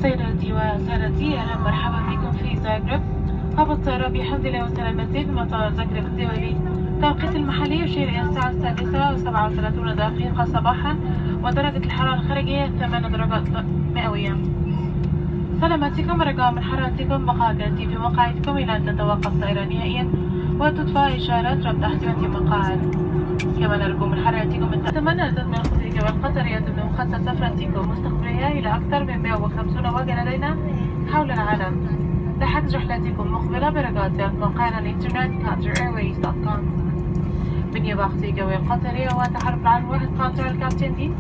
سيداتي وسادتي، أهلا مرحبا بكم في زاغرب. هبط الطيران بحمد الله وسلامته في مطار زاغرب الدولي. توقيت المحلي يشير إلى الساعة 6:37 صباحا، ودرجة الحرارة الخارجية 8 درجات مئوية. سلامتكم، رجاء من حرارتكم بقاء ترتيب في مقاعدكم إلى أن تتوقف الطائرة نهائيا وتطفى إشارة ربط احتياطي المقاعد. كما نرجو من حرارتكم أتمنى أن تضمن خطتك والقطرية ضمن مخطط سفرتكم مستقبلية إلى أكثر من 150 وجهة لدينا حول العالم. لحجز رحلتكم مقبلة برجاء موقعنا الإنترنت qatarairways.com. بالنيابة عن الجوية القطرية وتحرك العالم واحد قاطر الكابتن دي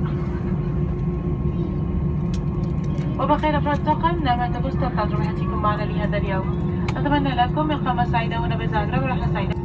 وبقية أفراد الطاقم. نعم تجوز توقعات رحلتكم معنا لهذا اليوم. أتمنى لكم إقامة سعيدة ونبي زاغرب ورحلة سعيدة.